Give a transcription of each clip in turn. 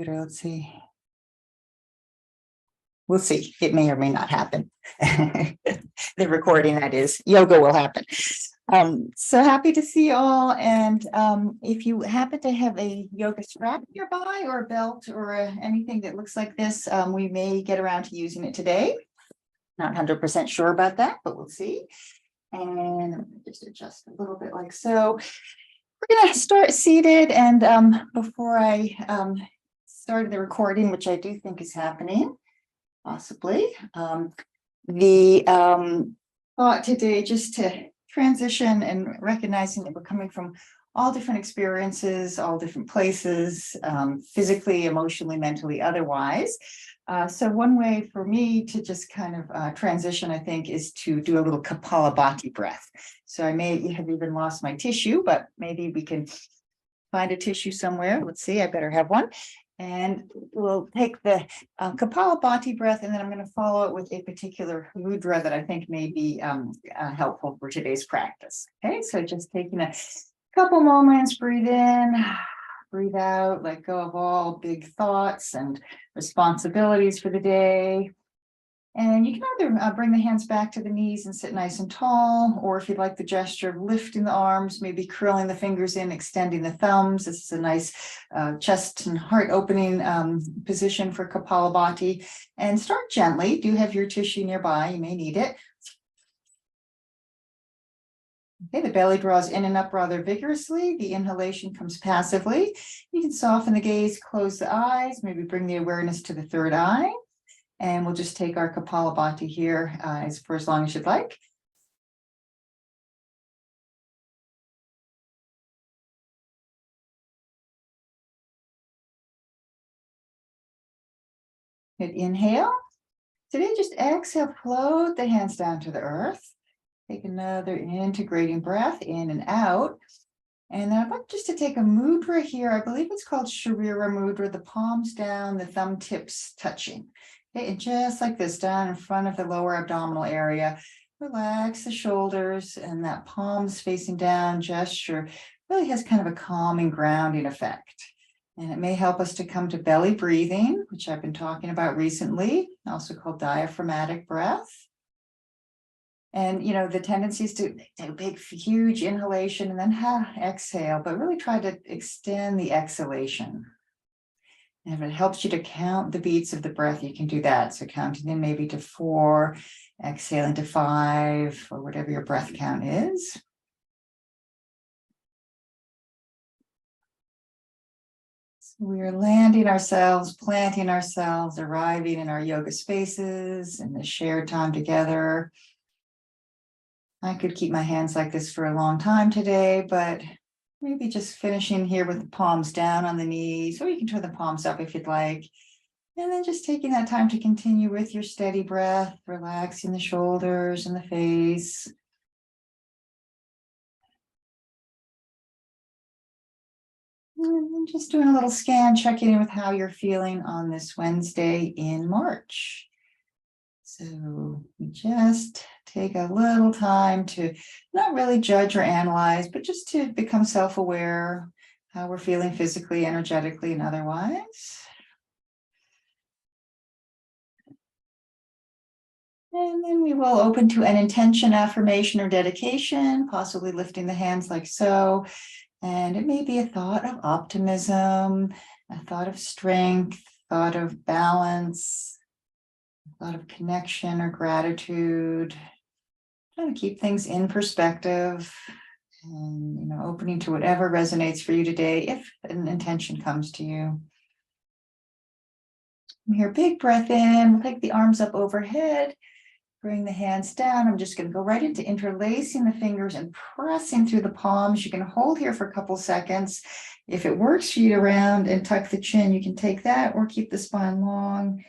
Let's see. We'll see. It may or may not happen. The recording, that is, yoga will happen. So happy to see you all. And if you happen to have a yoga strap nearby or a belt or anything that looks like this, we may get around to using it today. Not 100% sure about that, but we'll see. And just adjust a little bit like so. We're going to start seated. And before I started the recording, which I do think is happening, possibly, the thought today just to transition and recognizing that we're coming from all different experiences, all different places, physically, emotionally, mentally, otherwise. So one way for me to just kind of transition, I think, is to do a little Kapalabhati breath. So I may have even lost my tissue, but maybe we can find a tissue somewhere. Let's see, I better have one. And we'll take the Kapalabhati breath, and then I'm going to follow it with a particular mudra that I think may be helpful for today's practice. Okay, so just taking a couple moments, breathe in, breathe out, let go of all big thoughts and responsibilities for the day. And you can either bring the hands back to the knees and sit nice and tall, or if you'd like the gesture of lifting the arms, maybe curling the fingers in, extending the thumbs. This is a nice chest and heart opening position for Kapalabhati. And start gently. Do have your tissue nearby. You may need it. Okay, the belly draws in and up rather vigorously. The inhalation comes passively. You can soften the gaze, close the eyes, maybe bring the awareness to the third eye. And we'll just take our Kapalabhati here for as long as you'd like. Good inhale. Today, just exhale, float the hands down to the earth. Take another integrating breath in and out. And then I'd like just to take a mudra here. I believe it's called Sharira Mudra, the palms down, the thumb tips touching. Okay, and just like this, down in front of the lower abdominal area, relax the shoulders, and that palms facing down gesture really has kind of a calming, grounding effect. And it may help us to come to belly breathing, which I've been talking about recently, also called diaphragmatic breath. And, you know, the tendency is to take a big, huge inhalation and then exhale, but really try to extend the exhalation. And if it helps you to count the beats of the breath, you can do that. So counting in maybe to 4, exhaling to 5, or whatever your breath count is. So we're landing ourselves, planting ourselves, arriving in our yoga spaces and the shared time together. I could keep my hands like this for a long time today, but maybe just finishing here with the palms down on the knees, or you can turn the palms up if you'd like. And then just taking that time to continue with your steady breath, relaxing the shoulders and the face. And then just doing a little scan, checking in with how you're feeling on this Wednesday in March. So we just take a little time to not really judge or analyze, but just to become self-aware, how we're feeling physically, energetically, and otherwise. And then we will open to an intention, affirmation, or dedication, possibly lifting the hands like so. And it may be a thought of optimism, a thought of strength, thought of balance, a thought of connection or gratitude. Trying to keep things in perspective and, you know, opening to whatever resonates for you today, if an intention comes to you. From here, big breath in. We'll take the arms up overhead. Bring the hands down. I'm just going to go right into interlacing the fingers and pressing through the palms. You can hold here for a couple seconds. If it works for you to round and tuck the chin, you can take that or keep the spine long.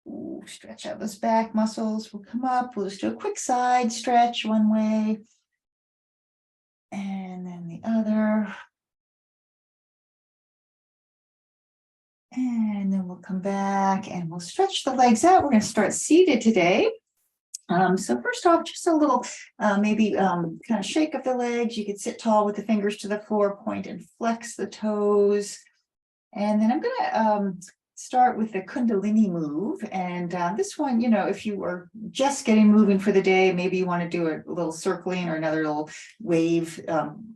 Ooh, stretch out those back muscles. We'll come up. We'll just do a quick side stretch one way. And then the other. And then we'll come back and we'll stretch the legs out. We're going to start seated today. So first off, just a little, maybe kind of shake of the legs. You could sit tall with the fingers to the floor, point and flex the toes. And then I'm gonna start with the Kundalini move. And this one, you know, if you are just getting moving for the day, maybe you want to do a little circling or another little wave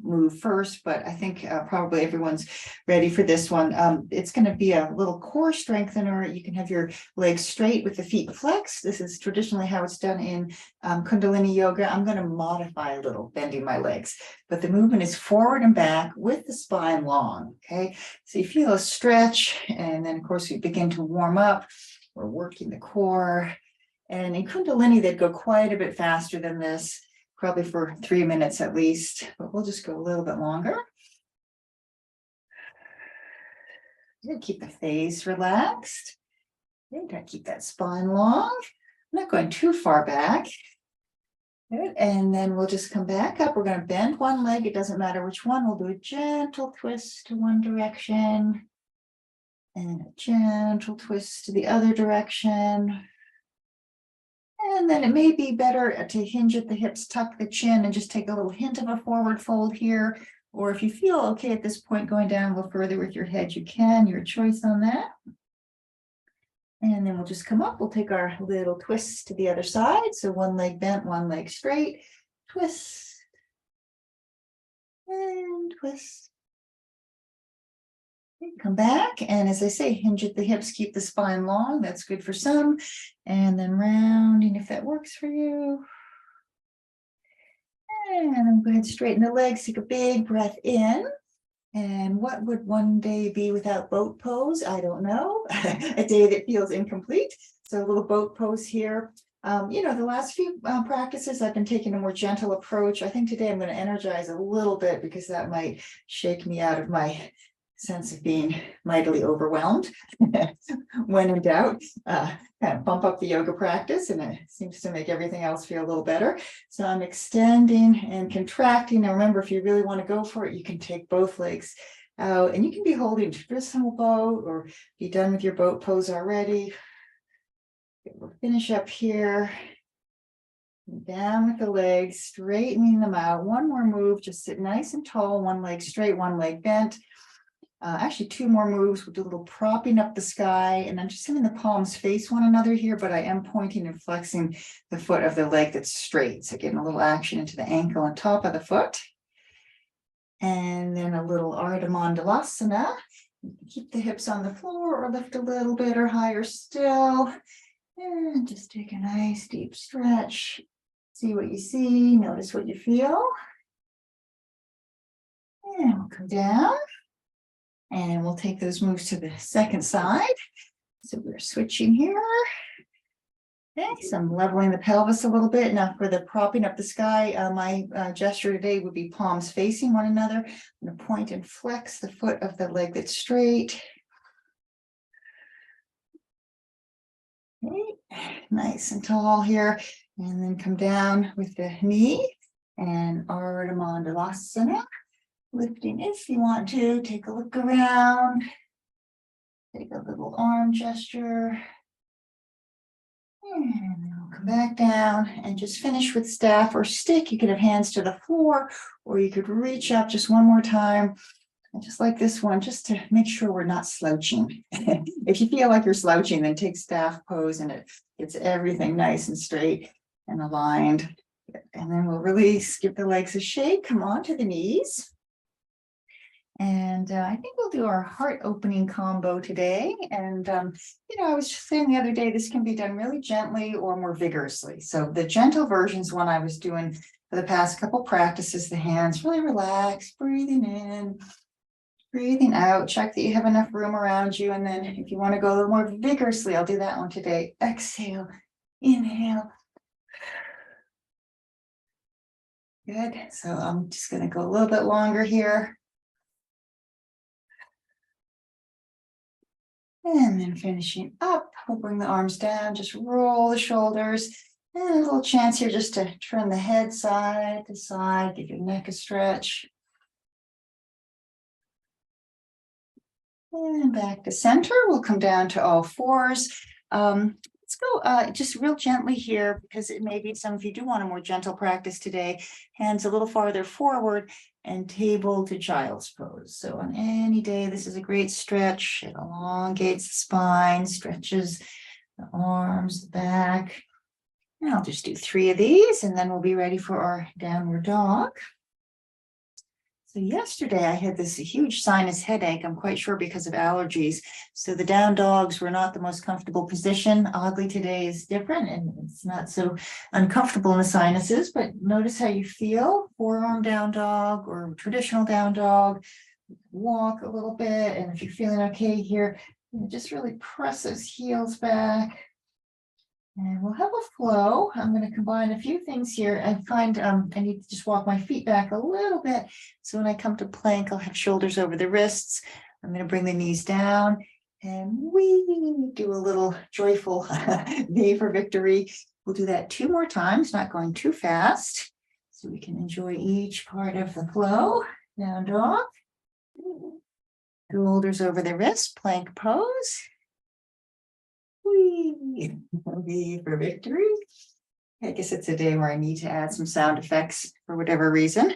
move first. But I think probably everyone's ready for this one. It's going to be a little core strengthener. You can have your legs straight with the feet flexed. This is traditionally how it's done in Kundalini yoga. I'm going to modify a little, bending my legs. But the movement is forward and back with the spine long, okay? So you feel a stretch, and then of course we begin to warm up. We're working the core. And in Kundalini, they'd go quite a bit faster than this, probably for 3 minutes at least, but we'll just go a little bit longer. Good. Keep the face relaxed. Good. Keep that spine long. I'm not going too far back. Good. And then we'll just come back up. We're going to bend one leg. It doesn't matter which one. We'll do a gentle twist to one direction and a gentle twist to the other direction. And then it may be better to hinge at the hips, tuck the chin, and just take a little hint of a forward fold here. Or if you feel okay at this point, going down a little further with your head, you can, your choice on that. And then we'll just come up. We'll take our little twists to the other side. So one leg bent, one leg straight. Twist. And twist. Okay, come back. And as I say, hinge at the hips, keep the spine long. That's good for some. And then rounding if that works for you. And then go ahead, straighten the legs. Take a big breath in. And what would one day be without boat pose? I don't know. A day that feels incomplete. So a little boat pose here. You know, the last few practices, I've been taking a more gentle approach. I think today I'm going to energize a little bit because that might shake me out of my sense of being mightily overwhelmed. When in doubt, kind of bump up the yoga practice, and it seems to make everything else feel a little better. So I'm extending and contracting. Now remember, if you really want to go for it, you can take both legs out, and you can be holding traditional boat or be done with your boat pose already. We'll finish up here. Down with the legs, straightening them out. One more move, just sit nice and tall, one leg straight, one leg bent. Actually, two more moves. We'll do a little propping up the sky, and I'm just having the palms face one another here, but I am pointing and flexing the foot of the leg that's straight. So getting a little action into the ankle on top of the foot. And then a little Ardha Mandalasana. Keep the hips on the floor or lift a little bit or higher still. And just take a nice deep stretch. See what you see, notice what you feel. And we'll come down. And we'll take those moves to the second side. So we're switching here. Okay, so I'm leveling the pelvis a little bit. Now for the propping up the sky, my gesture today would be palms facing one another. I'm going to point and flex the foot of the leg that's straight. Okay, nice and tall here. And then come down with the knee and Ardha Mandalasana. Lifting if you want to, take a look around, take a little arm gesture, and then we'll come back down and just finish with staff or stick. You could have hands to the floor, or you could reach up just one more time, and just like this one, just to make sure we're not slouching. If you feel like you're slouching, then take staff pose, and it gets everything nice and straight and aligned. And then we'll release, give the legs a shake, come on to the knees. And I think we'll do our heart opening combo today. And, you know, I was just saying the other day, this can be done really gently or more vigorously. So the gentle version's one I was doing for the past couple practices, the hands really relaxed, breathing in, breathing out, check that you have enough room around you. And then if you want to go a little more vigorously, I'll do that one today. Exhale, inhale. Good. So I'm just going to go a little bit longer here. And then finishing up, we'll bring the arms down, just roll the shoulders. And a little chance here just to turn the head side to side, give your neck a stretch. And back to center, we'll come down to all fours. Let's go just real gently here, because it may be some of you do want a more gentle practice today. Hands a little farther forward, and table to child's pose. So on any day, this is a great stretch. It elongates the spine, stretches the arms, the back. And I'll just do 3 of these, and then we'll be ready for our downward dog. So yesterday I had this huge sinus headache, I'm quite sure because of allergies. So the down dogs were not the most comfortable position. Oddly, today is different and it's not so uncomfortable in the sinuses, but notice how you feel. Forearm down dog or traditional down dog. Walk a little bit, and if you're feeling okay here, just really press those heels back. And we'll have a flow. I'm going to combine a few things here. I find I need to just walk my feet back a little bit. So when I come to plank, I'll have shoulders over the wrists. I'm going to bring the knees down and we do a little joyful V for victory. We'll do that 2 more times, not going too fast. So we can enjoy each part of the flow. Down dog. Shoulders over the wrist, plank pose. V for victory. I guess it's a day where I need to add some sound effects for whatever reason.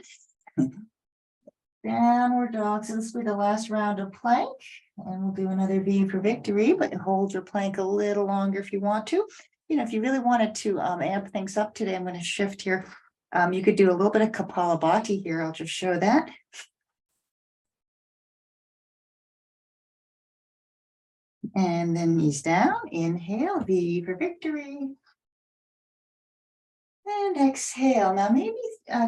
Downward dog. So this will be the last round of plank. And we'll do another V for victory, but hold your plank a little longer if you want to. You know, if you really wanted to amp things up today, I'm going to shift here. You could do a little bit of Kapalabhati here. I'll just show that. And then knees down, inhale, V for victory. And exhale. Now maybe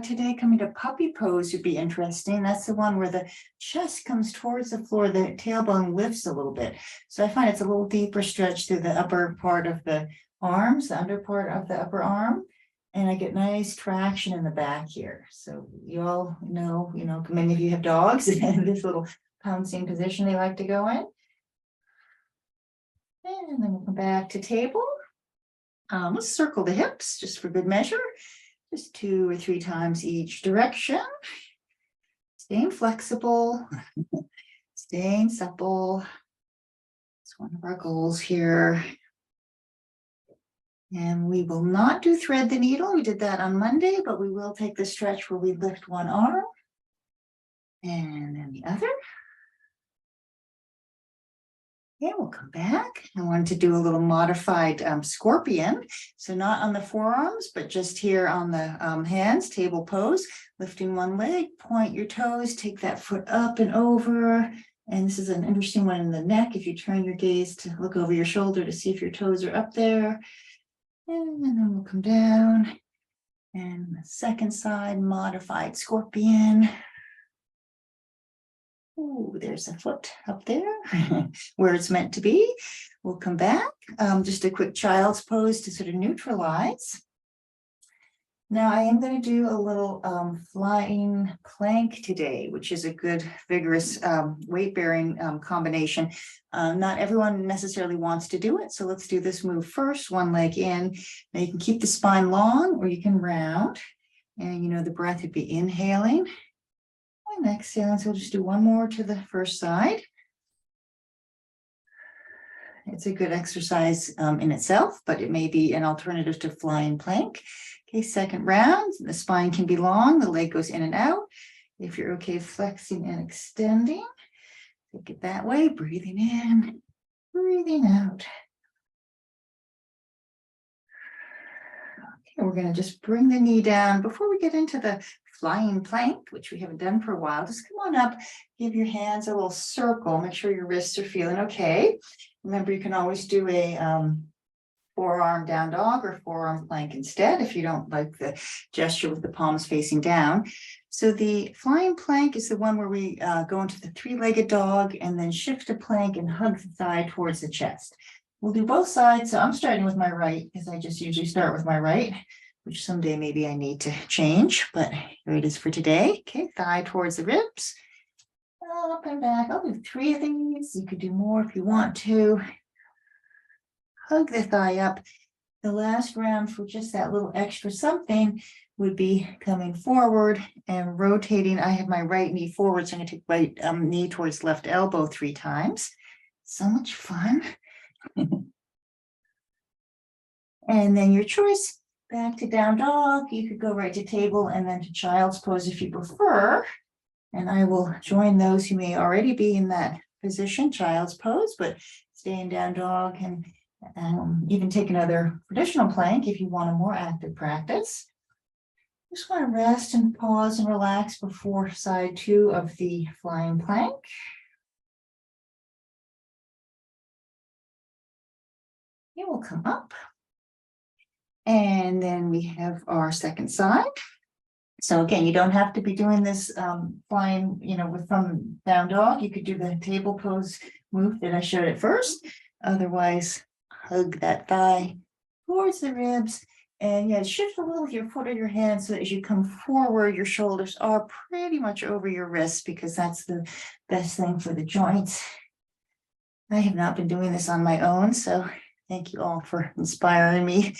today coming to puppy pose would be interesting. That's the one where the chest comes towards the floor, the tailbone lifts a little bit. So I find it's a little deeper stretch through the upper part of the arms, the under part of the upper arm. And I get nice traction in the back here. So you all know, many of you have dogs in this little pouncing position they like to go in. And then we'll come back to table. Let's circle the hips just for good measure. Just 2 or 3 times each direction. Staying flexible, staying supple. It's one of our goals here. And we will not do thread the needle. We did that on Monday, but we will take the stretch where we lift one arm and then the other. Okay, we'll come back. I wanted to do a little modified scorpion. So not on the forearms, but just here on the hands, table pose, lifting one leg, point your toes, take that foot up and over. And this is an interesting one in the neck. If you turn your gaze to look over your shoulder to see if your toes are up there. And then we'll come down. And the second side, modified scorpion. Ooh, there's a foot up there where it's meant to be. We'll come back. Just a quick child's pose to sort of neutralize. Now I am going to do a little flying plank today, which is a good vigorous weight-bearing combination. Not everyone necessarily wants to do it. So let's do this move first. One leg in. Now you can keep the spine long or you can round. And the breath would be inhaling. And exhaling, so we'll just do one more to the first side. It's a good exercise in itself, but it may be an alternative to flying plank. Okay, second round, the spine can be long, the leg goes in and out. If you're okay flexing and extending, take it that way, breathing in, breathing out. Okay, we're going to just bring the knee down. Before we get into the flying plank, which we haven't done for a while, just come on up, give your hands a little circle, make sure your wrists are feeling okay. Remember, you can always do a forearm down dog or forearm plank instead if you don't like the gesture with the palms facing down. So the flying plank is the one where we go into the 3-legged dog and then shift to plank and hug the thigh towards the chest. We'll do both sides. So I'm starting with my right because I just usually start with my right, which someday maybe I need to change, but here it is for today. Okay, thigh towards the ribs, up and back. I'll do 3 of these. You could do more if you want to. Hug the thigh up. The last round for just that little extra something would be coming forward and rotating. I have my right knee forward, so I'm going to take right knee towards left elbow 3 times. So much fun. And then your choice. Back to down dog. You could go right to table and then to child's pose if you prefer. And I will join those who may already be in that position, child's pose, but stay in down dog and even take another traditional plank if you want a more active practice. Just want to rest and pause and relax before side 2 of the flying plank. It will come up. And then we have our second side. So again, you don't have to be doing this flying, with from down dog. You could do the table pose move that I showed at first. Otherwise, hug that thigh towards the ribs. And yeah, shift a little your foot or your hand so that as you come forward, your shoulders are pretty much over your wrists, because that's the best thing for the joints. I have not been doing this on my own, so thank you all for inspiring me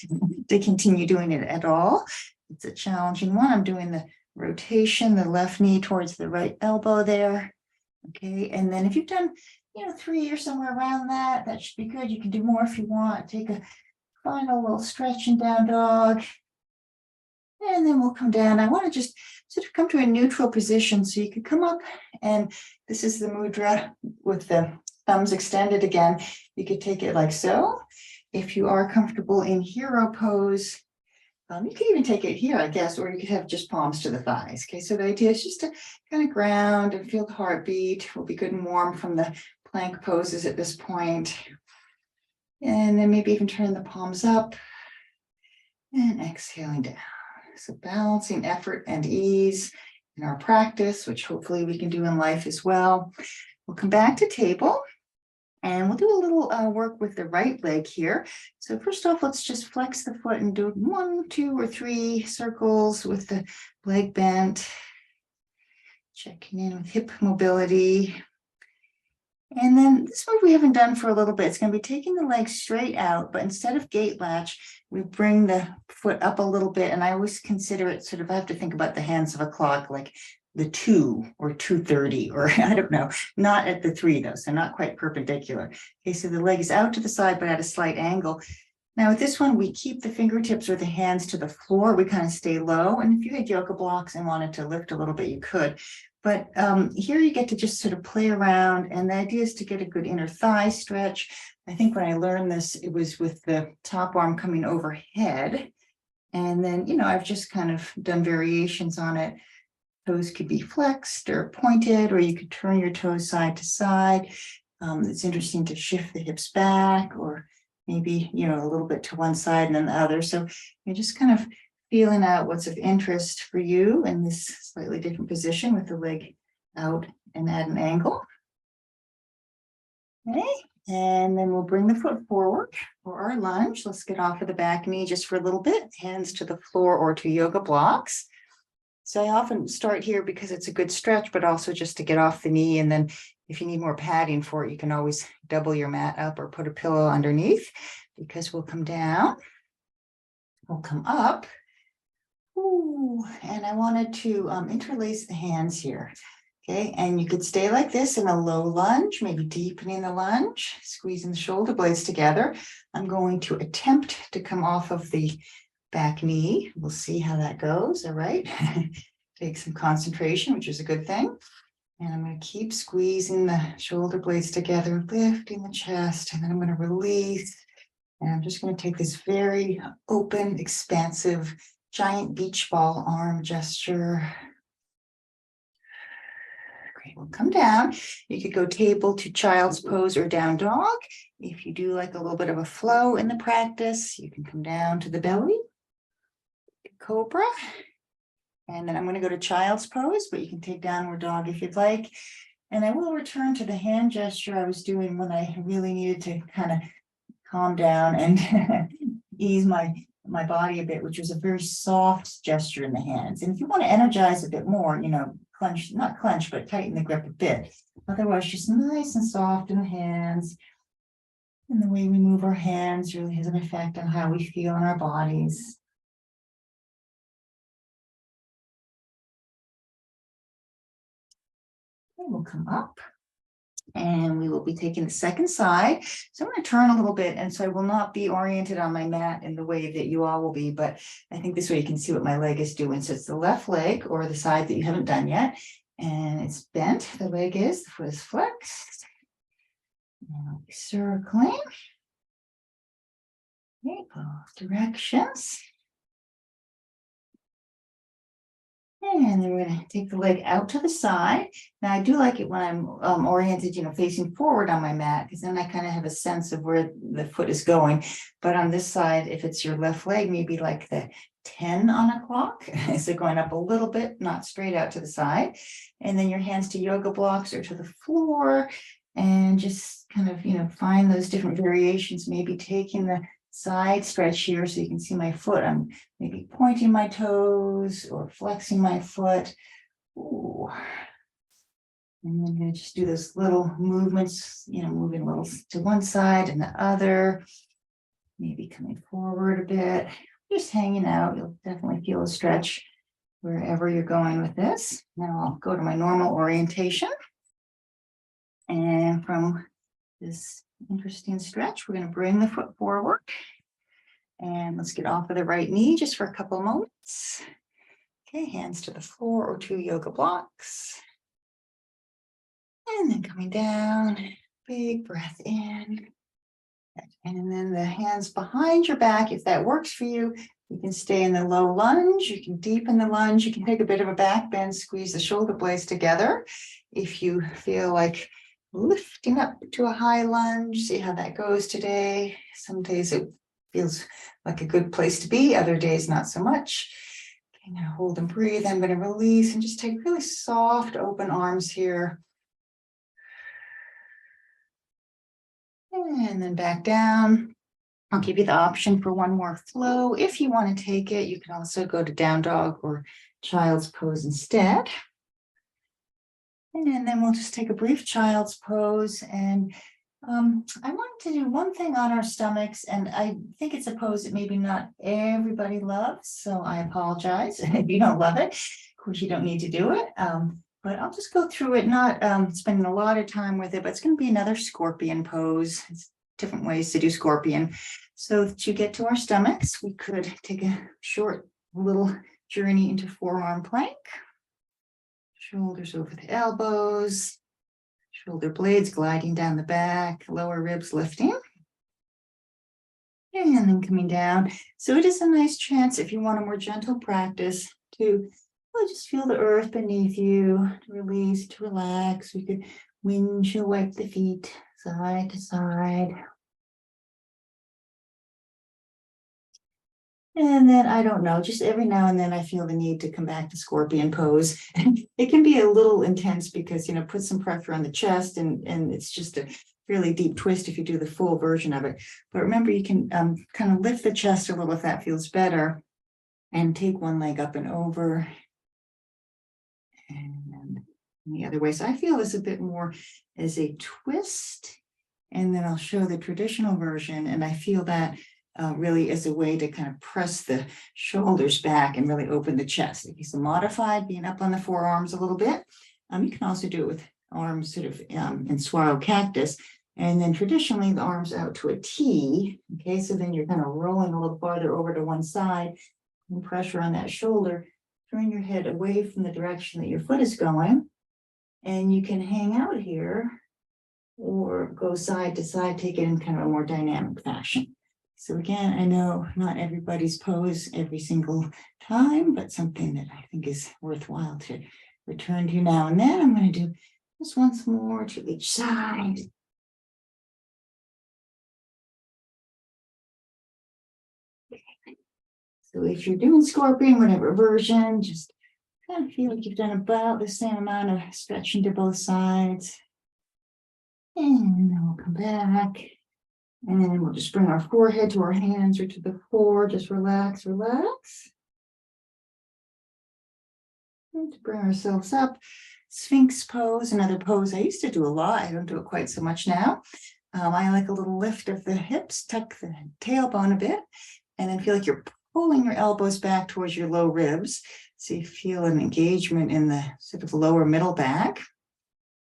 to continue doing it at all. It's a challenging one. I'm doing the rotation, the left knee towards the right elbow there. Okay, and then if you've done, 3 or somewhere around that, that should be good. You can do more if you want. Take a final little stretch in down dog. And then we'll come down. I want to just sort of come to a neutral position. So you could come up, and this is the mudra with the thumbs extended again. You could take it like so. If you are comfortable in hero pose, you could even take it here, I guess, or you could have just palms to the thighs. Okay, so the idea is just to kind of ground and feel the heartbeat. We'll be good and warm from the plank poses at this point. And then maybe even turn the palms up and exhaling down. So balancing effort and ease in our practice, which hopefully we can do in life as well. We'll come back to table. And we'll do a little work with the right leg here. So first off, let's just flex the foot and do 1, 2, or 3 circles with the leg bent. Checking in with hip mobility. And then this move we haven't done for a little bit. It's going to be taking the leg straight out, but instead of gate latch, we bring the foot up a little bit. And I always consider it sort of, I have to think about the hands of a clock, like the 2 or 2:30, or I don't know, not at the 3 though, so not quite perpendicular. Okay, so the leg is out to the side, but at a slight angle. Now with this one, we keep the fingertips or the hands to the floor. We kind of stay low. And if you had yoga blocks and wanted to lift a little bit, you could. But here you get to just sort of play around. And the idea is to get a good inner thigh stretch. I think when I learned this, it was with the top arm coming overhead. And then, I've just kind of done variations on it. Toes could be flexed or pointed, or you could turn your toes side to side. It's interesting to shift the hips back, or maybe, a little bit to one side and then the other. So you're just kind of feeling out what's of interest for you in this slightly different position with the leg out and at an angle. Okay, and then we'll bring the foot forward for our lunge. Let's get off of the back knee just for a little bit, hands to the floor or to yoga blocks. So I often start here because it's a good stretch, but also just to get off the knee. And then if you need more padding for it, you can always double your mat up or put a pillow underneath, because we'll come down, we'll come up. Ooh, and I wanted to interlace the hands here. Okay, and you could stay like this in a low lunge, maybe deepening the lunge, squeezing the shoulder blades together. I'm going to attempt to come off of the back knee. We'll see how that goes. All right. Take some concentration, which is a good thing. And I'm going to keep squeezing the shoulder blades together, lifting the chest, and then I'm going to release. And I'm just going to take this very open, expansive, giant beach ball arm gesture. Great. We'll come down. You could go table to child's pose or down dog. If you do like a little bit of a flow in the practice, you can come down to the belly. Cobra, and then I'm going to go to child's pose, but you can take downward dog if you'd like. And I will return to the hand gesture I was doing when I really needed to kind of calm down and ease my body a bit, which was a very soft gesture in the hands. And if you want to energize a bit more, clench, not clench, but tighten the grip a bit. Otherwise, just nice and soft in the hands. And the way we move our hands really has an effect on how we feel in our bodies. We'll come up and we will be taking the second side. So I'm going to turn a little bit. And so I will not be oriented on my mat in the way that you all will be, but I think this way you can see what my leg is doing. So it's the left leg or the side that you haven't done yet. And it's bent, the leg is, the foot is flexed. Now circling. Okay, both directions. And then we're going to take the leg out to the side. Now, I do like it when I'm oriented, facing forward on my mat, because then I kind of have a sense of where the foot is going. But on this side, if it's your left leg, maybe like the 10 on a clock. So going up a little bit, not straight out to the side. And then your hands to yoga blocks or to the floor. And just kind of, find those different variations, maybe taking the side stretch here so you can see my foot. I'm maybe pointing my toes or flexing my foot. Ooh. And I'm going to just do those little movements, moving a little to one side and the other, maybe coming forward a bit, just hanging out. You'll definitely feel a stretch wherever you're going with this. Now I'll go to my normal orientation. And from this interesting stretch, we're going to bring the foot forward. And let's get off of the right knee just for a couple moments. Okay, hands to the floor or to yoga blocks. And then coming down, big breath in. And then the hands behind your back, if that works for you, you can stay in the low lunge, you can deepen the lunge, you can take a bit of a back bend, squeeze the shoulder blades together. If you feel like lifting up to a high lunge, see how that goes today. Some days it feels like a good place to be, other days not so much. Okay, now hold and breathe. I'm going to release and just take really soft, open arms here. And then back down. I'll give you the option for one more flow. If you want to take it, you can also go to down dog or child's pose instead. And then we'll just take a brief child's pose. And I wanted to do one thing on our stomachs, and I think it's a pose that maybe not everybody loves, so I apologize if you don't love it. Of course, you don't need to do it, but I'll just go through it, not spending a lot of time with it, but it's going to be another scorpion pose. It's different ways to do scorpion. So to get to our stomachs, we could take a short little journey into forearm plank. Shoulders over the elbows, shoulder blades gliding down the back, lower ribs lifting. And then coming down. So it is a nice chance, if you want a more gentle practice, to really just feel the earth beneath you, to release, to relax. We could windshield wipe the feet side to side. And then, I don't know, just every now and then I feel the need to come back to scorpion pose. It can be a little intense because, put some pressure on the chest and it's just a really deep twist if you do the full version of it. But remember, you can kind of lift the chest a little if that feels better and take one leg up and over. And the other way. So I feel this a bit more as a twist. And then I'll show the traditional version. And I feel that really as a way to kind of press the shoulders back and really open the chest. If it's modified, being up on the forearms a little bit. You can also do it with arms sort of in swallow cactus. And then traditionally the arms out to a T. Okay, so then you're kind of rolling a little farther over to one side and pressure on that shoulder. Turn your head away from the direction that your foot is going. And you can hang out here or go side to side, take it in kind of a more dynamic fashion. So again, I know not everybody's pose every single time, but something that I think is worthwhile to return to now and then. I'm going to do this once more to each side. So if you're doing scorpion, whatever version, just kind of feel like you've done about the same amount of stretching to both sides. And then we'll come back. And we'll just bring our forehead to our hands or to the floor. Just relax, relax. And to bring ourselves up. Sphinx pose, another pose I used to do a lot. I don't do it quite so much now. I like a little lift of the hips, tuck the tailbone a bit, and then feel like you're pulling your elbows back towards your low ribs. So you feel an engagement in the sort of lower middle back.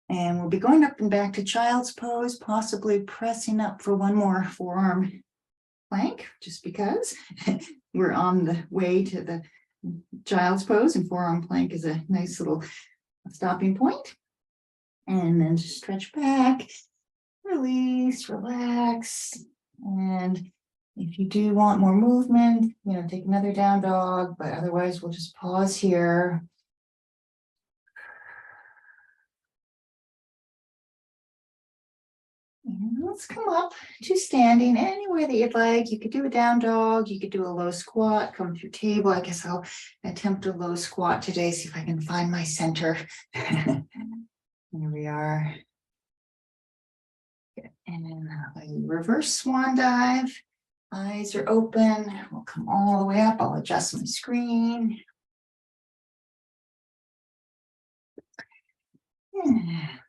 And we'll be going up and back to child's pose, possibly pressing up for one more forearm plank, just because we're on the way to the child's pose, and forearm plank is a nice little stopping point. And then just stretch back, release, relax. And if you do want more movement, take another down dog, but otherwise we'll just pause here. And let's come up to standing any way that you'd like. You could do a down dog, you could do a low squat, come through table. I guess I'll attempt a low squat today, see if I can find my center. Here we are. And then a reverse swan dive. Eyes are open. We'll come all the way up. I'll adjust my screen.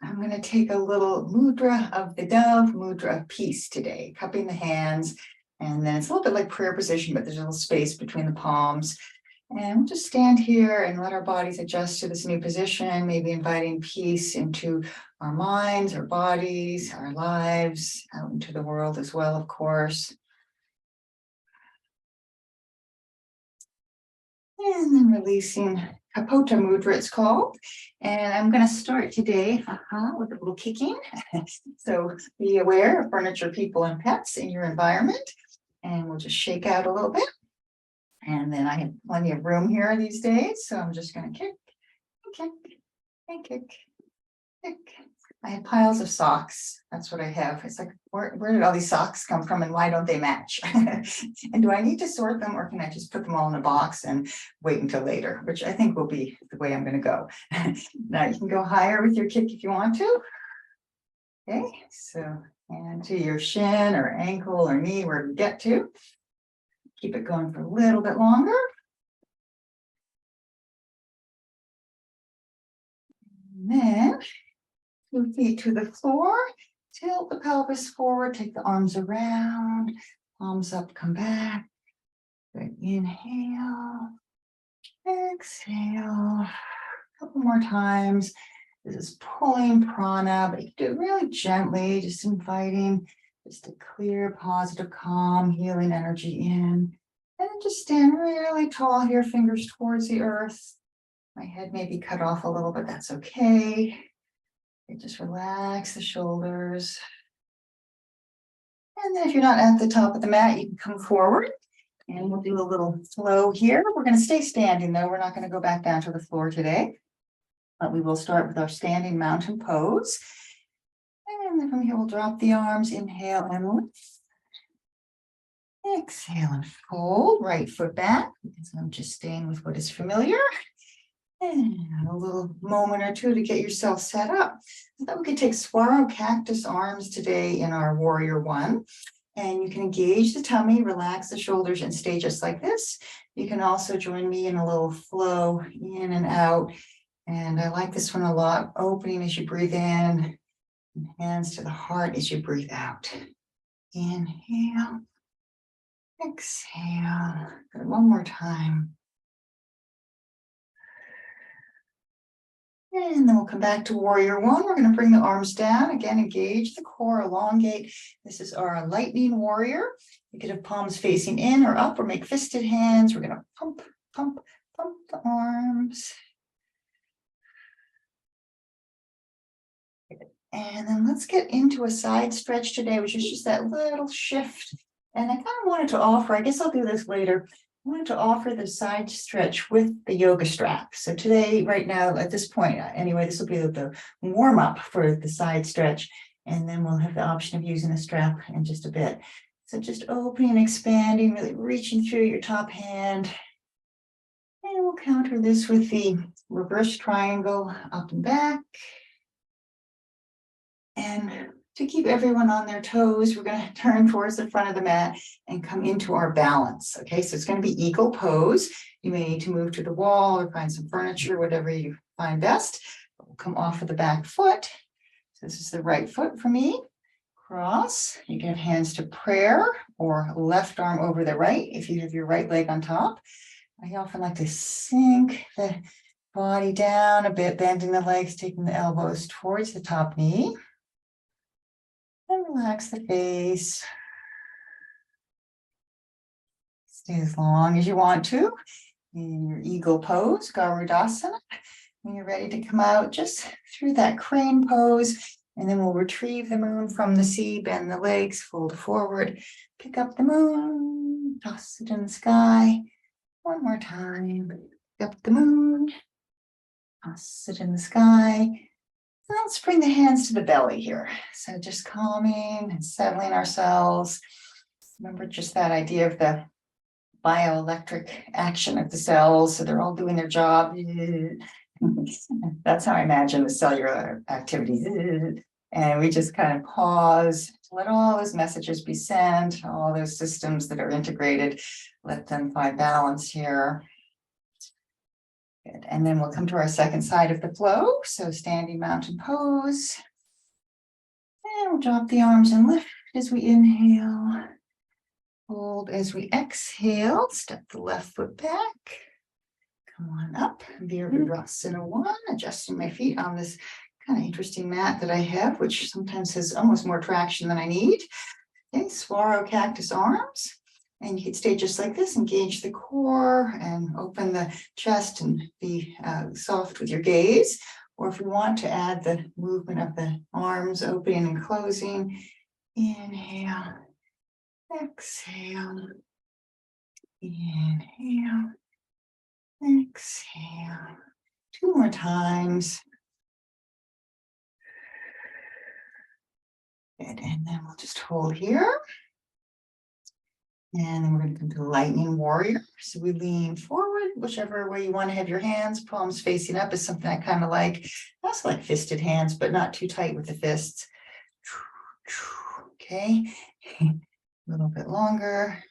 I'm going to take a little mudra of the dove, mudra of peace today, cupping the hands. And then it's a little bit like prayer position, but there's a little space between the palms. And we'll just stand here and let our bodies adjust to this new position, maybe inviting peace into our minds, our bodies, our lives, out into the world as well, of course. And then releasing Kapota Mudra, it's called. And I'm going to start today with a little kicking. So be aware of furniture, people, and pets in your environment. And we'll just shake out a little bit. And then I have plenty of room here these days. So I'm just going to kick, kick, and kick, kick. I have piles of socks. That's what I have. It's like, where did all these socks come from and why don't they match? And do I need to sort them, or can I just put them all in a box and wait until later, which I think will be the way I'm going to go. Now you can go higher with your kick if you want to. Okay, so and to your shin or ankle or knee, where we get to. Keep it going for a little bit longer. And then 2 feet to the floor, tilt the pelvis forward, take the arms around, palms up, come back. Good. Inhale, exhale. A couple more times. This is pulling prana, but you can do it really gently, just inviting just a clear, positive, calm, healing energy in. And then just stand really tall here, fingers towards the earth. My head may be cut off a little, but that's okay. And just relax the shoulders. And then if you're not at the top of the mat, you can come forward and we'll do a little flow here. We're going to stay standing though. We're not going to go back down to the floor today, but we will start with our standing mountain pose. And then from here, we'll drop the arms, inhale and lift. Exhale and fold, right foot back, because I'm just staying with what is familiar. And a little moment or two to get yourself set up. So that we can take swallow cactus arms today in our warrior one. And you can engage the tummy, relax the shoulders, and stay just like this. You can also join me in a little flow in and out. And I like this one a lot, opening as you breathe in, and hands to the heart as you breathe out. Inhale, exhale. Good, one more time. And then we'll come back to warrior one. We're going to bring the arms down. Again, engage the core, elongate. This is our lightning warrior. You could have palms facing in or up, or make fisted hands. We're going to pump, pump, pump the arms. And then let's get into a side stretch today, which is just that little shift. And I kind of wanted to offer, I guess I'll do this later. I wanted to offer the side stretch with the yoga strap. So today, right now, at this point, anyway, this will be the warm up for the side stretch. And then we'll have the option of using the strap in just a bit. So just opening, expanding, really reaching through your top hand. And we'll counter this with the reverse triangle up and back. And to keep everyone on their toes, we're going to turn towards the front of the mat and come into our balance. Okay, so it's going to be eagle pose. You may need to move to the wall or find some furniture, whatever you find best. We'll come off of the back foot. So this is the right foot for me. Cross. You can have hands to prayer or left arm over the right if you have your right leg on top. I often like to sink the body down a bit, bending the legs, taking the elbows towards the top knee. And relax the face. Stay as long as you want to in your eagle pose, Garudasana. When you're ready to come out, just through that crane pose, and then we'll retrieve the moon from the sea, bend the legs, fold forward, pick up the moon, toss it in the sky. One more time, pick up the moon, toss it in the sky. Let's bring the hands to the belly here. So just calming and settling ourselves. Remember just that idea of the bioelectric action of the cells. So they're all doing their job. That's how I imagine the cellular activities. And we just kind of pause, let all those messages be sent, all those systems that are integrated, let them find balance here. Good. And then we'll come to our second side of the flow. So standing mountain pose. And we'll drop the arms and lift as we inhale. Hold as we exhale. Step the left foot back. Come on up. Virabhadrasana 1. Adjusting my feet on this kind of interesting mat that I have, which sometimes has almost more traction than I need. Okay, swallow cactus arms. And you can stay just like this, engage the core and open the chest and be soft with your gaze. Or if we want to add the movement of the arms opening and closing, inhale, exhale, inhale, exhale. 2 more times. Good, and then we'll just hold here. And then we're going to come to lightning warrior. So we lean forward, whichever way you want to have your hands. Palms facing up is something I kind of like. I also like fisted hands, but not too tight with the fists. Okay, a little bit longer.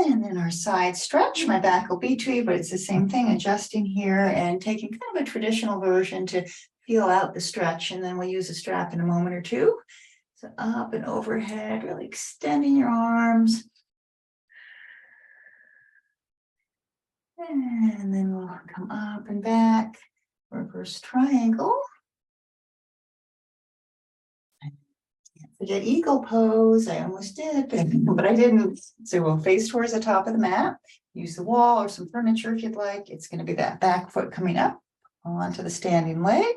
And then our side stretch. My back will be to you, but it's the same thing, adjusting here and taking kind of a traditional version to feel out the stretch. And then we'll use a strap in a moment or two. So up and overhead, really extending your arms. And then we'll come up and back, reverse triangle. Can't forget eagle pose. I almost did, but I didn't. So we'll face towards the top of the mat. Use the wall or some furniture if you'd like. It's going to be that back foot coming up onto the standing leg.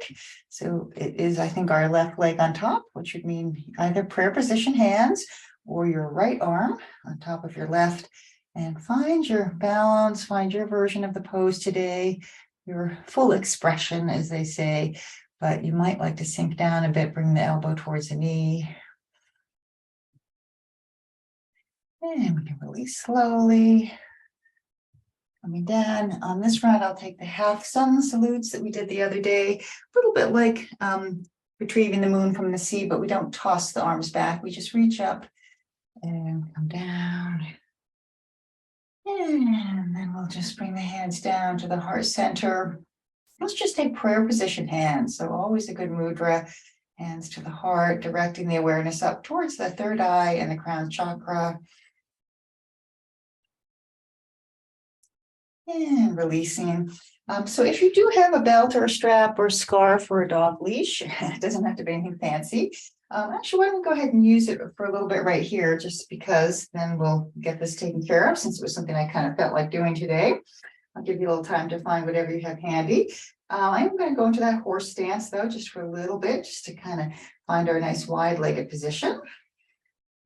So it is, I think, our left leg on top, which would mean either prayer position hands or your right arm on top of your left. And find your balance, find your version of the pose today, your full expression, as they say. But you might like to sink down a bit, bring the elbow towards the knee. And we can release slowly. Coming down on this round, I'll take the half sun salutes that we did the other day. A little bit like retrieving the moon from the sea, but we don't toss the arms back. We just reach up and come down. And then we'll just bring the hands down to the heart center. Let's just take prayer position hands. So always a good mudra. Hands to the heart, directing the awareness up towards the third eye and the crown chakra. And releasing. So if you do have a belt or a strap or a scarf or a dog leash, it doesn't have to be anything fancy. Actually, why don't we go ahead and use it for a little bit right here, just because then we'll get this taken care of, since it was something I kind of felt like doing today. I'll give you a little time to find whatever you have handy. I'm going to go into that horse stance though, just for a little bit, just to kind of find our nice wide-legged position.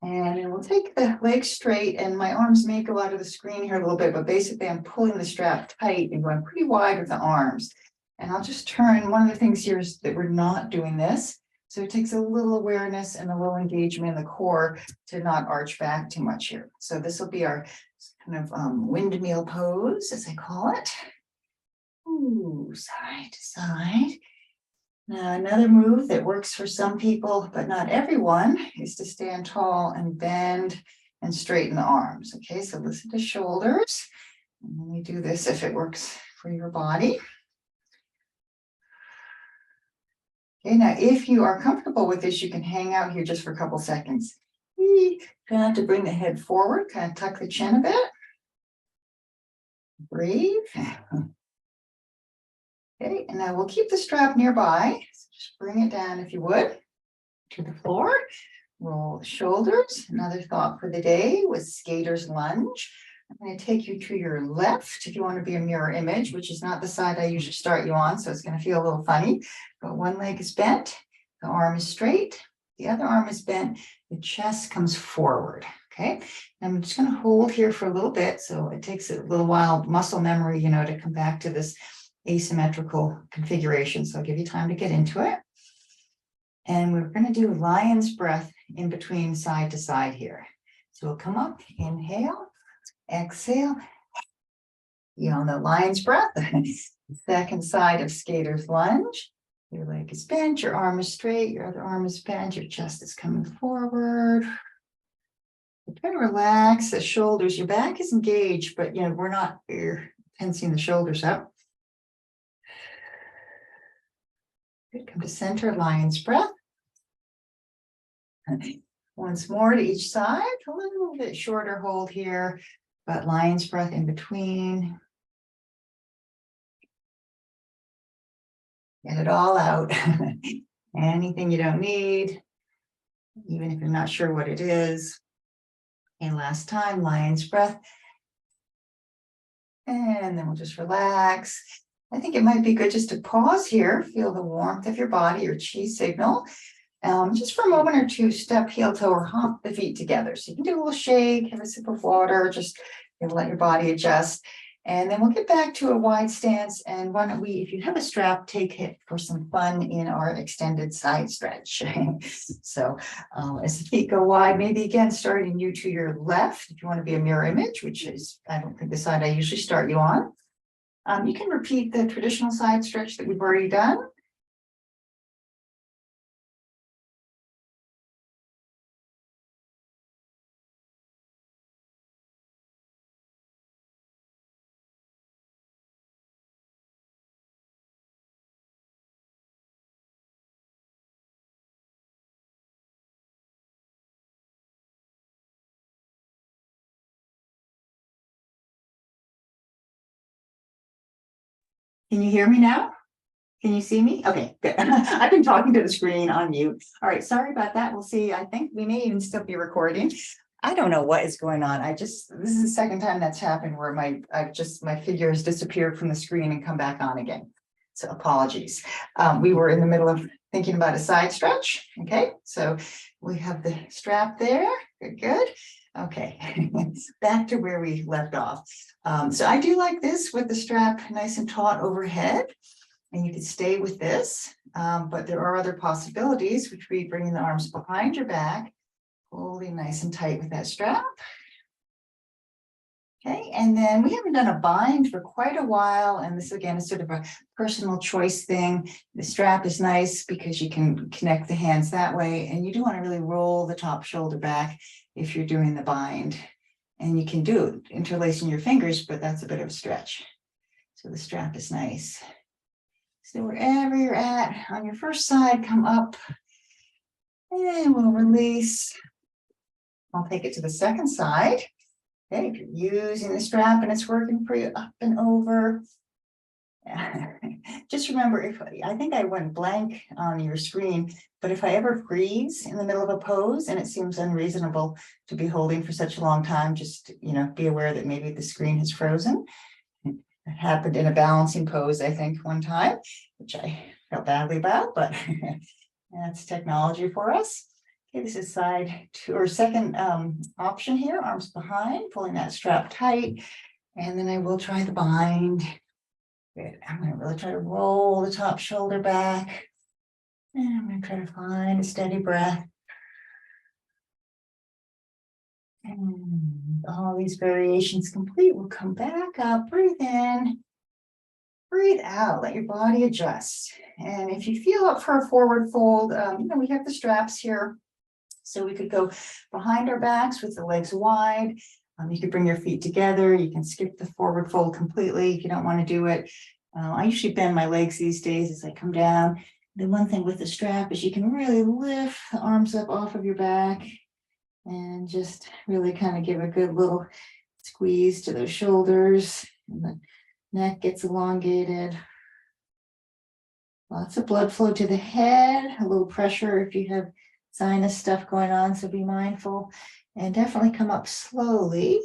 And then we'll take the legs straight, and my arms may go out of the screen here a little bit, but basically I'm pulling the strap tight and going pretty wide with the arms. And I'll just turn. One of the things here is that we're not doing this. So it takes a little awareness and a little engagement in the core to not arch back too much here. So this will be our kind of windmill pose, as I call it. Ooh, side to side. Now, another move that works for some people, but not everyone, is to stand tall and bend and straighten the arms. Okay, so listen to shoulders. And then we do this if it works for your body. Okay, now if you are comfortable with this, you can hang out here just for a couple seconds. Try not to bring the head forward, kind of tuck the chin a bit. Breathe. Okay, and now we'll keep the strap nearby. So just bring it down, if you would, to the floor. Roll the shoulders. Another thought for the day was skater's lunge. I'm going to take you to your left if you want to be a mirror image, which is not the side I usually start you on, so it's going to feel a little funny. But one leg is bent, the arm is straight, the other arm is bent, the chest comes forward. Okay, I'm just going to hold here for a little bit, so it takes a little while, muscle memory, to come back to this asymmetrical configuration. So I'll give you time to get into it. And we're going to do lion's breath in between side to side here. So we'll come up, inhale, exhale. You're on the lion's breath. Second side of skater's lunge. Your leg is bent, your arm is straight, your other arm is bent, your chest is coming forward. You try to relax the shoulders. Your back is engaged, but we're not tensing the shoulders up. Good. Come to center, lion's breath. Once more to each side, a little bit shorter hold here, but lion's breath in between. Get it all out. Anything you don't need, even if you're not sure what it is. And last time, lion's breath. And then we'll just relax. I think it might be good just to pause here, feel the warmth of your body, your chi signal. Just for a moment or two, step heel toe or hop the feet together. So you can do a little shake, have a sip of water, just let your body adjust. And then we'll get back to a wide stance. And why don't we, if you have a strap, take it for some fun in our extended side stretch. So as the feet go wide, maybe again, starting you to your left, if you want to be a mirror image, which is, I don't think the side I usually start you on. You can repeat the traditional side stretch that we've already done. Can you hear me now? Can you see me? Okay, good. I've been talking to the screen on mute. All right, sorry about that. We'll see. I think we may even still be recording. I don't know what is going on. this is the second time that's happened where my figure has disappeared from the screen and come back on again. So apologies. We were in the middle of thinking about a side stretch. Okay, so we have the strap there. Good, good. Okay, back to where we left off. So I do like this with the strap nice and taut overhead. And you can stay with this, but there are other possibilities, which we bring the arms behind your back, holding nice and tight with that strap. Okay, and then we haven't done a bind for quite a while, and this again is sort of a personal choice thing. The strap is nice because you can connect the hands that way, and you do want to really roll the top shoulder back if you're doing the bind. And you can do it interlacing your fingers, but that's a bit of a stretch. So the strap is nice. So wherever you're at on your first side, come up and we'll release. I'll take it to the second side. Okay, if you're using the strap and it's working for you, up and over. Just remember, I think I went blank on your screen, but if I ever freeze in the middle of a pose and it seems unreasonable to be holding for such a long time, just be aware that maybe the screen has frozen. It happened in a balancing pose, I think, one time, which I felt badly about, but that's technology for us. Okay, this is side two or second option here, arms behind, pulling that strap tight. And then I will try the bind. Good. I'm going to really try to roll the top shoulder back. And I'm going to try to find a steady breath. And all these variations complete, we'll come back up, breathe in, breathe out, let your body adjust. And if you feel up for a forward fold, we have the straps here. So we could go behind our backs with the legs wide. You could bring your feet together. You can skip the forward fold completely if you don't want to do it. I usually bend my legs these days as I come down. The one thing with the strap is you can really lift the arms up off of your back and just really kind of give a good little squeeze to those shoulders. And the neck gets elongated. Lots of blood flow to the head, a little pressure if you have sinus stuff going on, so be mindful. And definitely come up slowly.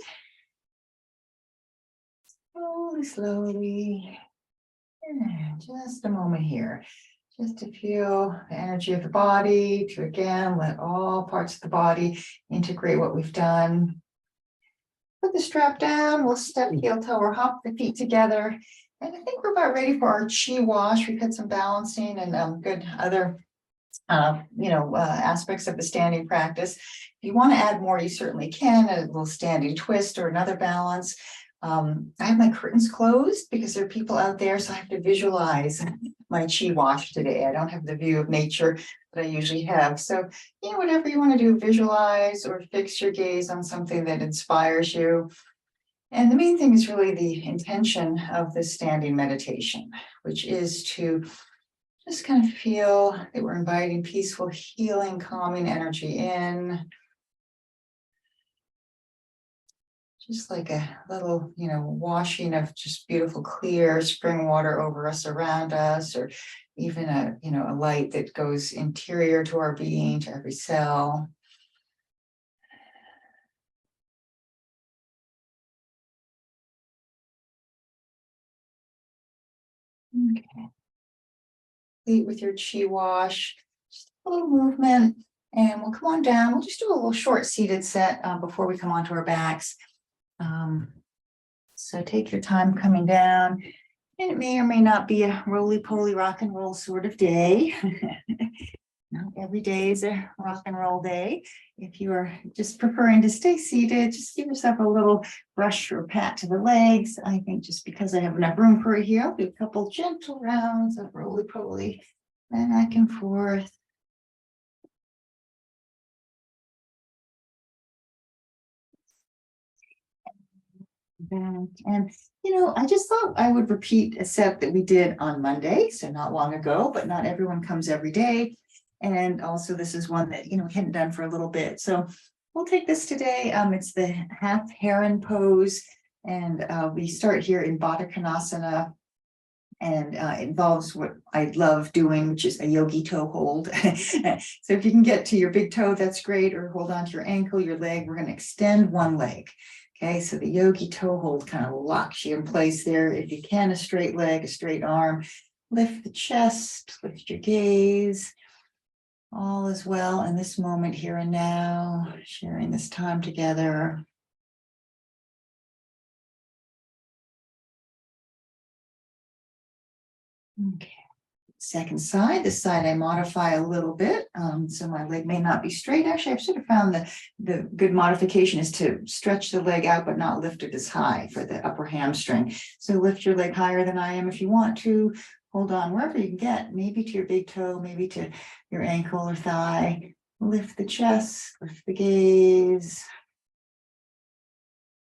Slowly, slowly. And just a moment here, just to feel the energy of the body, to again let all parts of the body integrate what we've done. Put the strap down, we'll step heel toe or hop the feet together. And I think we're about ready for our chi wash. We've had some balancing and good other aspects of the standing practice. If you want to add more, you certainly can, a little standing twist or another balance. I have my curtains closed because there are people out there, so I have to visualize my chi wash today. I don't have the view of nature that I usually have. So, whatever you want to do, visualize or fix your gaze on something that inspires you. And the main thing is really the intention of this standing meditation, which is to just kind of feel that we're inviting peaceful, healing, calming energy in. Just like a little, washing of just beautiful, clear spring water over us, around us, or even a light that goes interior to our being, to every cell. Okay. Complete with your chi wash, just a little movement, and we'll come on down. We'll just do a little short seated set before we come onto our backs. So take your time coming down, and it may or may not be a roly-poly rock and roll sort of day. Not every day is a rock and roll day. If you are just preferring to stay seated, just give yourself a little brush or pat to the legs. I think just because I have enough room for it here, I'll do a couple gentle rounds of roly-poly back and forth. And I just thought I would repeat a set that we did on Monday, so not long ago, but not everyone comes every day. And also this is one that, we hadn't done for a little bit. So we'll take this today. It's the half heron pose. And we start here in Baddha Konasana. And it involves what I love doing, which is a yogi toe hold. So if you can get to your big toe, that's great, or hold on to your ankle, your leg. We're going to extend one leg. Okay, so the yogi toe hold kind of locks you in place there. If you can, a straight leg, a straight arm, lift the chest, lift your gaze. All is well in this moment here and now, sharing this time together. Okay. Second side, this side I modify a little bit, so my leg may not be straight. Actually, I've sort of found the good modification is to stretch the leg out but not lift it as high for the upper hamstring. So lift your leg higher than I am if you want to. Hold on wherever you can get, maybe to your big toe, maybe to your ankle or thigh. Lift the chest, lift the gaze.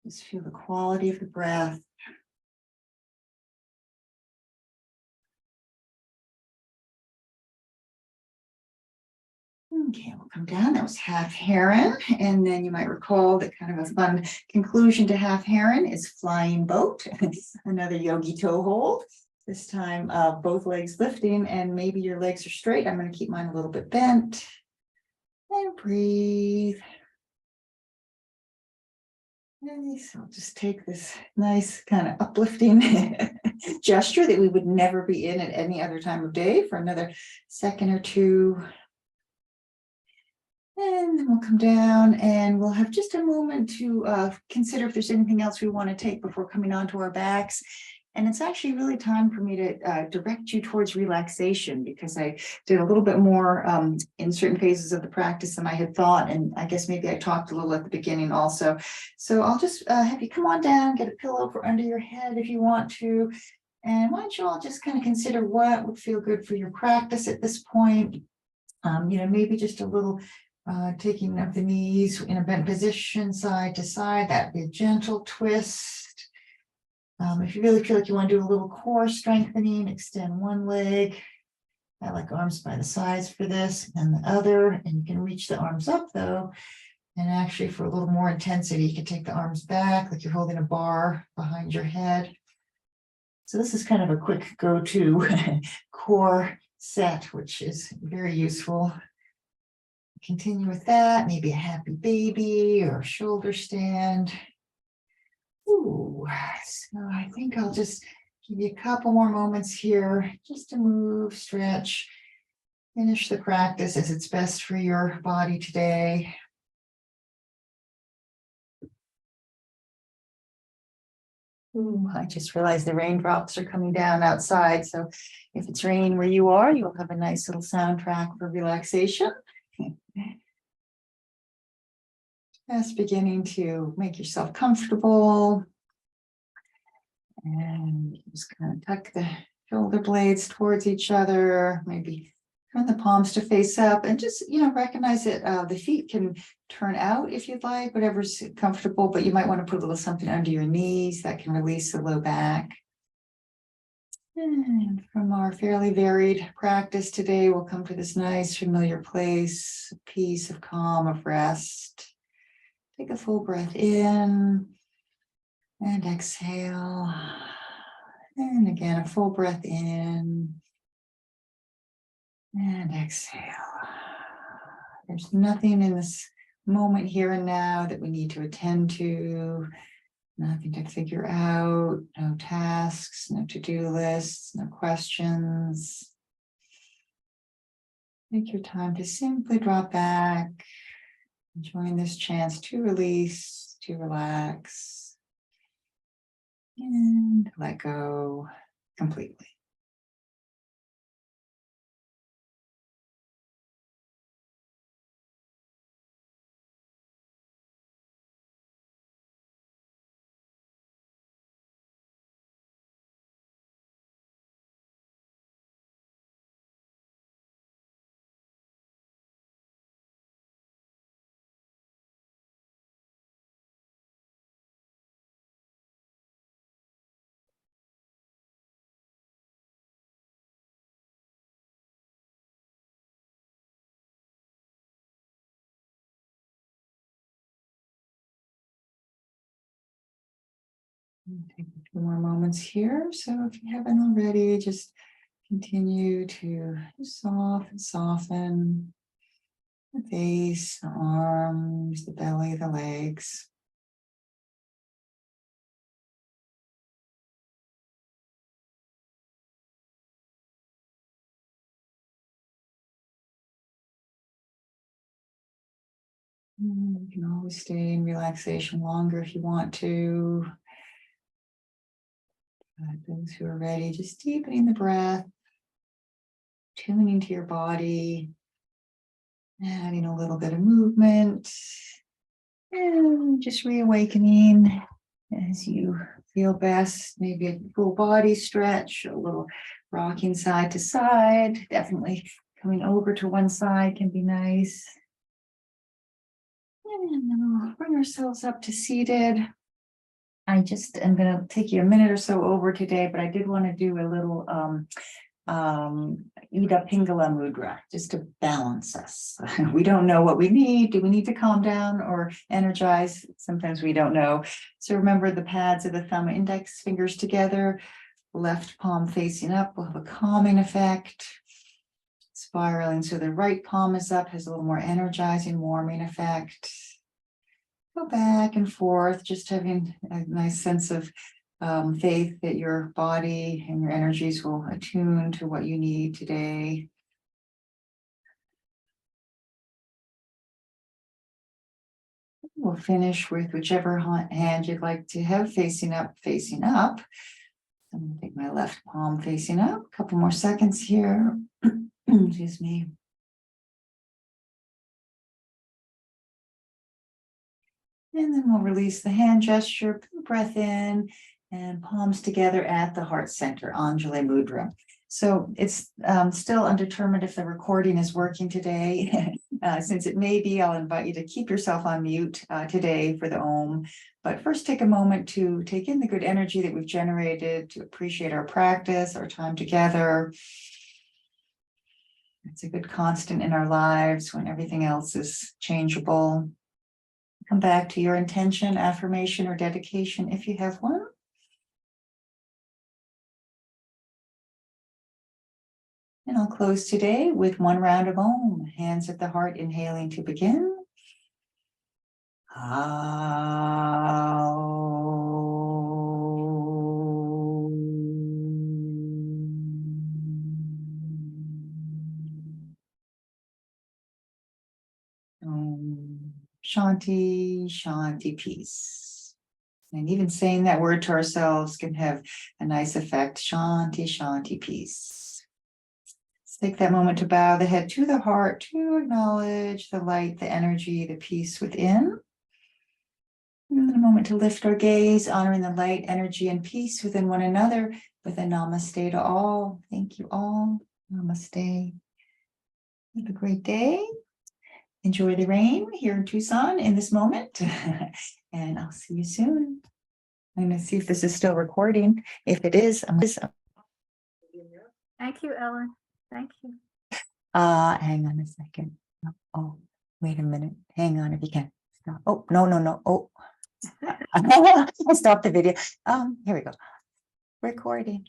Just feel the quality of the breath. Okay, we'll come down. That was half heron. And then you might recall that kind of a fun conclusion to half heron is flying boat. Another yogi toe hold. This time, both legs lifting, and maybe your legs are straight. I'm going to keep mine a little bit bent. And breathe. Okay, so I'll just take this nice kind of uplifting gesture that we would never be in at any other time of day for another second or two. And then we'll come down and we'll have just a moment to consider if there's anything else we want to take before coming onto our backs. And it's actually really time for me to direct you towards relaxation, because I did a little bit more in certain phases of the practice than I had thought. And I guess maybe I talked a little at the beginning also. So I'll just have you come on down, get a pillow for under your head if you want to. And why don't you all just kind of consider what would feel good for your practice at this point. Maybe just a little taking up the knees in a bent position, side to side. That'd be a gentle twist. If you really feel like you want to do a little core strengthening, extend one leg. I like arms by the sides for this, and the other. And you can reach the arms up though. And actually, for a little more intensity, you can take the arms back like you're holding a bar behind your head. So this is kind of a quick go-to core set, which is very useful. Continue with that, maybe a happy baby or a shoulder stand. Ooh, so I think I'll just give you a couple more moments here just to move, stretch, finish the practice as it's best for your body today. Ooh, I just realized the raindrops are coming down outside. So if it's raining where you are, you'll have a nice little soundtrack for relaxation. Just beginning to make yourself comfortable. And just kind of tuck the shoulder blades towards each other, maybe turn the palms to face up, and just, recognize that the feet can turn out if you'd like, whatever's comfortable, but you might want to put a little something under your knees that can release the low back. And from our fairly varied practice today, we'll come to this nice familiar place, of peace, of calm, of rest. Take a full breath in and exhale. And again, a full breath in and exhale. There's nothing in this moment here and now that we need to attend to, nothing to figure out, no tasks, no to-do lists, no questions. Take your time to simply drop back, enjoying this chance to release, to relax, and let go completely. Take a few more moments here. So if you haven't already, just continue to soften the face, the arms, the belly, the legs. You can always stay in relaxation longer if you want to. Those who are ready, just deepening the breath, tuning to your body, adding a little bit of movement, and just reawakening as you feel best. Maybe a full body stretch, a little rocking side to side. Definitely coming over to one side can be nice. And then we'll bring ourselves up to seated. I just am going to take you a minute or so over today, but I did want to do a little Ida Pingala mudra just to balance us. We don't know what we need. Do we need to calm down or energize? Sometimes we don't know. So remember the pads of the thumb and index fingers together, left palm facing up will have a calming effect. Spiraling, so the right palm is up, has a little more energizing, warming effect. Go back and forth, just having a nice sense of faith that your body and your energies will attune to what you need today. We'll finish with whichever hand you'd like to have facing up, facing up. I'm going to take my left palm facing up. A couple more seconds here. Excuse me. And then we'll release the hand gesture, breath in, and palms together at the heart center, Anjali Mudra. So it's still undetermined if the recording is working today. Since it may be, I'll invite you to keep yourself on mute today for the Om. But first, take a moment to take in the good energy that we've generated, to appreciate our practice, our time together. It's a good constant in our lives when everything else is changeable. Come back to your intention, affirmation, or dedication if you have one. And I'll close today with one round of Om. Hands at the heart, inhaling to begin. Shanti, Shanti, peace. And even saying that word to ourselves can have a nice effect. Shanti, Shanti, peace. Let's take that moment to bow the head to the heart to acknowledge the light, the energy, the peace within. And then a moment to lift our gaze, honoring the light, energy, and peace within one another with a namaste to all. Thank you all. Namaste. Have a great day. Enjoy the rain here in Tucson in this moment. And I'll see you soon. I'm going to see if this is still recording. If it is, Thank you, Ellen. Thank you. hang on a second. Oh, wait a minute. Hang on if you can. Oh, no. Oh, I stopped the video. Here we go. Recording.